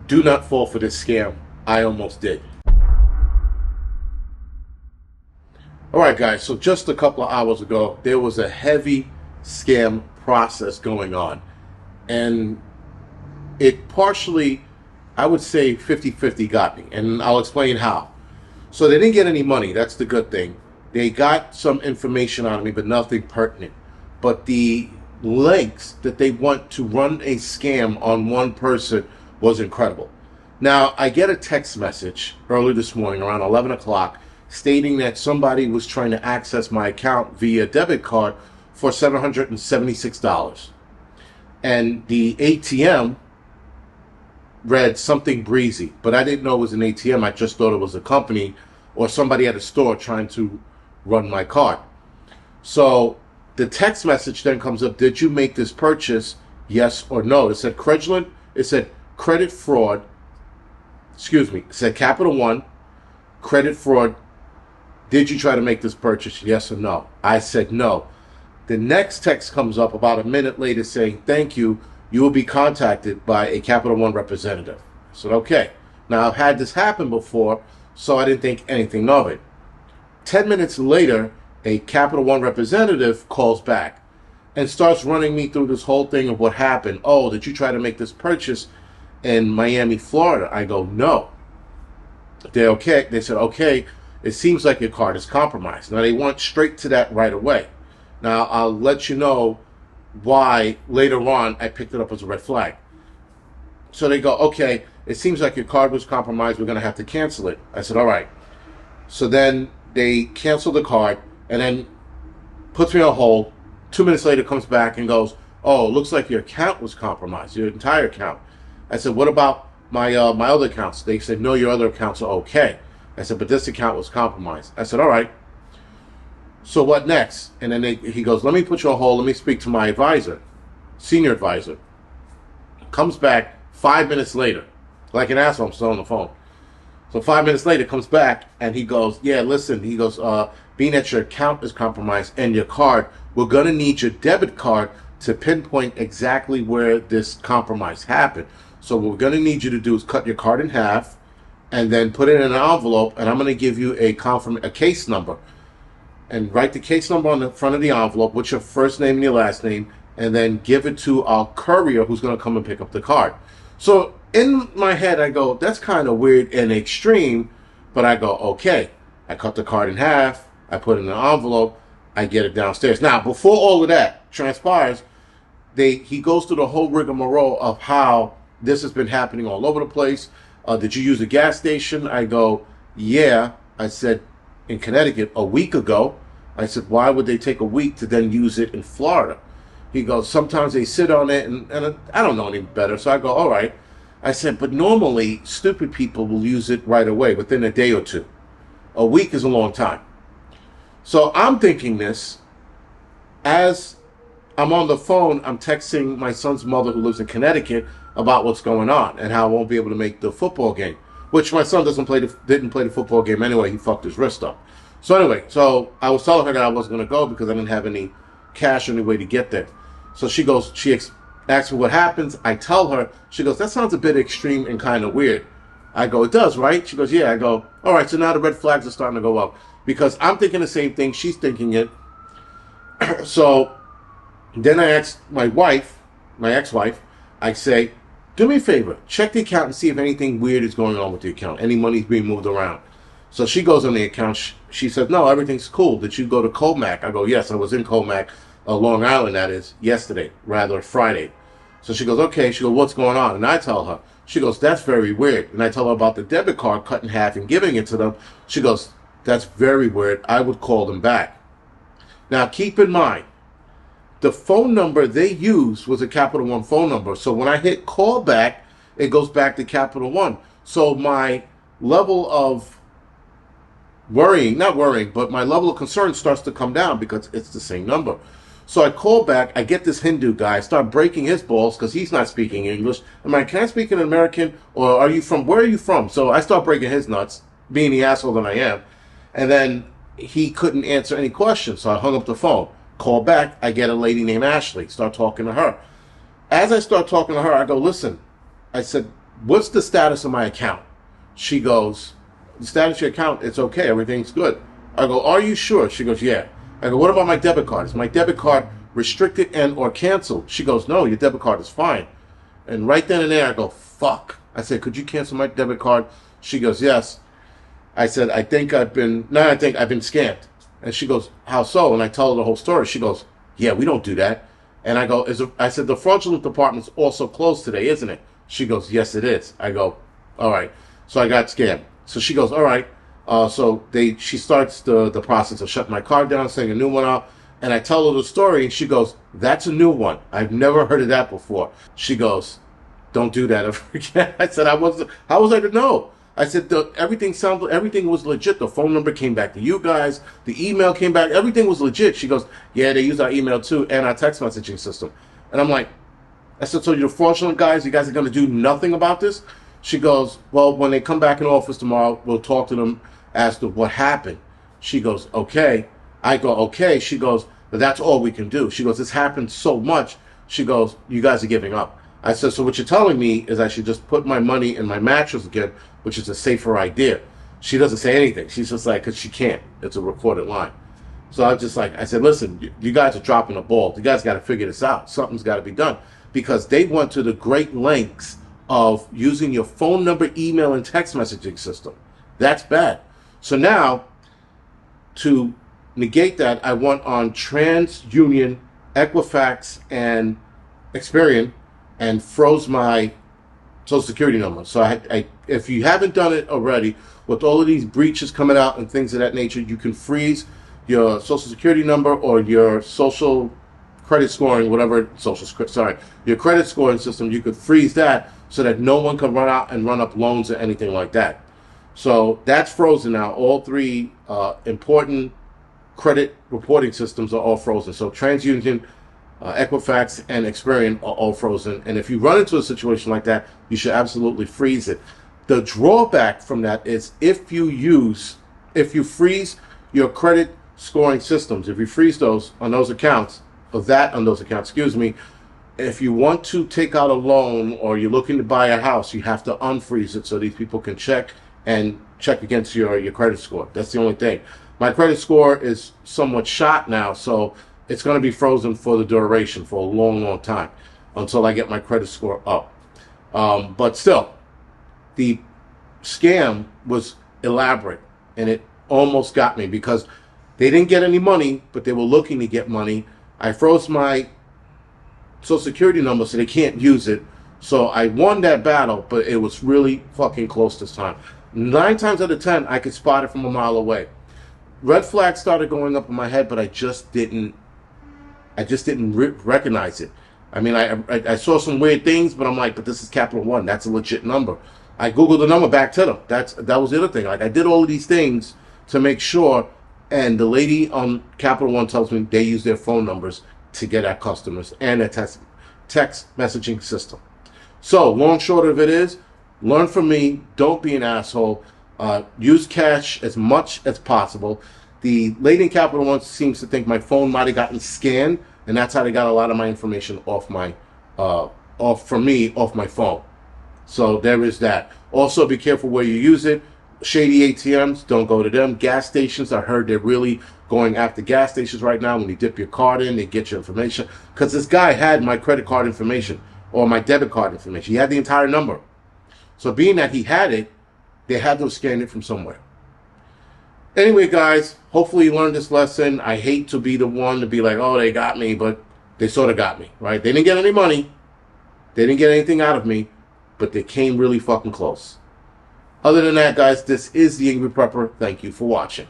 Do not fall for this scam. I almost did. Alright guys, so just a couple of hours ago, there was a heavy scam process going on. And it partially, I would say 50-50 got me. And I'll explain how. So they didn't get any money, that's the good thing. They got some information on me, but nothing pertinent. But the lengths that they want to run a scam on one person was incredible. Now, I get a text message early this morning around 11 o'clock stating that somebody was trying to access my account via debit card for $776. And the ATM read something breezy, but I didn't know it was an ATM. I just thought it was a company or somebody at a store trying to run my card. So the text message then comes up, did you make this purchase? Yes or no. It said fraudulent. It said credit fraud. Excuse me. It said Capital One, credit fraud. Did you try to make this purchase? Yes or no? I said no. The next text comes up about a minute later saying, thank you. You will be contacted by a Capital One representative. I said, okay. Now, I've had this happen before, so I didn't think anything of it. 10 minutes later, a Capital One representative calls back and starts running me through this whole thing of what happened. Oh, did you try to make this purchase in Miami, Florida? I go, no. They're okay. They said, okay, it seems like your card is compromised. Now, they went straight to that right away. Now, I'll let you know why later on I picked it up as a red flag. So they go, okay, it seems like your card was compromised. We're going to have to cancel it. I said, all right. So then they cancel the card and then puts me on hold. 2 minutes later comes back and goes, oh, looks like your account was compromised, your entire account. I said, what about my other accounts? They said, no, your other accounts are okay. I said, but this account was compromised. I said, all right. So what next? And then he goes, let me put you on hold. Let me speak to my advisor, senior advisor. Comes back 5 minutes later. Like an asshole, I'm still on the phone. So 5 minutes later, comes back and he goes, yeah, listen. He goes, being that your account is compromised and your card, we're going to need your debit card to pinpoint exactly where this compromise happened. So what we're going to need you to do is cut your card in half and then put it in an envelope, and I'm going to give you a case number. And write the case number on the front of the envelope with your first name and your last name, and then give it to our courier who's going to come and pick up the card. So in my head, I go, that's kind of weird and extreme, but I go, okay. I cut the card in half, I put it in an envelope, I get it downstairs. Now, before all of that transpires, he goes through the whole rigmarole of how this has been happening all over the place. Did you use a gas station? I go, yeah. I said, in Connecticut a week ago. I said, why would they take a week to then use it in Florida? He goes, sometimes they sit on it, and I don't know any better. So I go, all right. I said, but normally stupid people will use it right away, within a day or two. A week is a long time. So I'm thinking this. As I'm on the phone, I'm texting my son's mother who lives in Connecticut about what's going on and how I won't be able to make the football game. Which my son didn't play the football game anyway. He fucked his wrist up. So anyway, so I was telling her that I wasn't going to go because I didn't have any cash or any way to get there. So she goes, asks me what happens. I tell her. She goes, that sounds a bit extreme and kind of weird. I go, it does, right? She goes, yeah. I go, all right, so now the red flags are starting to go up. Because I'm thinking the same thing. She's thinking it. So then I asked my wife, my ex-wife, I say, do me a favor, check the account and see if anything weird is going on with the account. Any money's being moved around. So she goes on the account. She says, no, everything's cool. Did you go to Comac? I go, yes, I was in Comac, Long Island, that is, yesterday, rather Friday. So she goes, okay. She goes, what's going on? And I tell her. She goes, that's very weird. And I tell her about the debit card cut in half and giving it to them. She goes, that's very weird. I would call them back. Now, keep in mind, the phone number they used was a Capital One phone number. So when I hit call back, it goes back to Capital One. So my level of not worrying, but my level of concern starts to come down because it's the same number. So I call back, I get this Hindu guy, I start breaking his balls because he's not speaking English. I'm like, can I speak in American? Or where are you from? So I start breaking his nuts, being the asshole that I am. And then he couldn't answer any questions, so I hung up the phone. Call back, I get a lady named Ashley, start talking to her. As I start talking to her, I go, listen, I said, what's the status of my account? She goes, the status of your account, it's okay, everything's good. I go, are you sure? She goes, yeah. I go, what about my debit card? Is my debit card restricted and or canceled? She goes, no, your debit card is fine. And right then and there, I go, fuck. I said, could you cancel my debit card? She goes, yes. I said, I've been scammed. And she goes, how so? And I tell her the whole story. She goes, yeah, we don't do that. And I go, I said, the fraudulent department's also closed today, isn't it? She goes, yes, it is. I go, all right. So I got scammed. So she goes, all right. She starts the process of shutting my card down, setting a new one out. And I tell her the story, and she goes, that's a new one. I've never heard of that before. She goes, don't do that ever again. I said, how was I to know? I said, everything was legit. The phone number came back to you guys. The email came back. Everything was legit. She goes, yeah, they use our email too and our text messaging system. And I'm like, I said, so you're fraudulent guys? You guys are going to do nothing about this? She goes, well, when they come back in office tomorrow, we'll talk to them as to what happened. She goes, okay. I go, okay. She goes, but that's all we can do. She goes, this happened so much. She goes, you guys are giving up. I said, so what you're telling me is I should just put my money in my mattress again, which is a safer idea. She doesn't say anything. She's just like, because she can't. It's a recorded line. So I said, listen, you guys are dropping the ball. You guys got to figure this out. Something's got to be done. Because they went to the great lengths of using your phone number, email, and text messaging system. That's bad. So now, to negate that, I went on TransUnion, Equifax, and Experian, and froze my Social Security number. So if you haven't done it already, with all of these breaches coming out and things of that nature, you can freeze your Social Security number or your social credit scoring, your credit scoring system. You could freeze that so that no one can run out and run up loans or anything like that. So that's frozen now. All three important credit reporting systems are all frozen. So TransUnion, Equifax, and Experian are all frozen. And if you run into a situation like that, you should absolutely freeze it. The drawback from that is if you freeze your credit scoring systems, if you freeze those on those accounts, if you want to take out a loan or you're looking to buy a house, you have to unfreeze it so these people can check against your credit score. That's the only thing. My credit score is somewhat shot now, so it's going to be frozen for the duration, for a long, long time, until I get my credit score up. But still, the scam was elaborate, and it almost got me because they didn't get any money, but they were looking to get money. I froze my Social Security number so they can't use it. So I won that battle, but it was really fucking close this time. 9 times out of 10, I could spot it from a mile away. Red flags started going up in my head, but I just didn't recognize it. I mean, I saw some weird things, but I'm like, but this is Capital One. That's a legit number. I Googled the number back to them. That was the other thing. Like, I did all of these things to make sure, and the lady on Capital One tells me they use their phone numbers to get at customers and a text messaging system. So, long short of it is, learn from me. Don't be an asshole. Use cash as much as possible. The lady in Capital One seems to think my phone might have gotten scanned, and that's how they got a lot of my information off my phone. So there is that. Also, be careful where you use it. Shady ATMs, don't go to them. Gas stations, I heard they're really going after gas stations right now. When you dip your card in, they get your information. Because this guy had my credit card information or my debit card information. He had the entire number. So being that he had it, they had to have scanned it from somewhere. Anyway, guys, hopefully you learned this lesson. I hate to be the one to be like, oh, they got me, but they sort of got me, right? They didn't get any money. They didn't get anything out of me, but they came really fucking close. Other than that, guys, this is the Angry Prepper. Thank you for watching.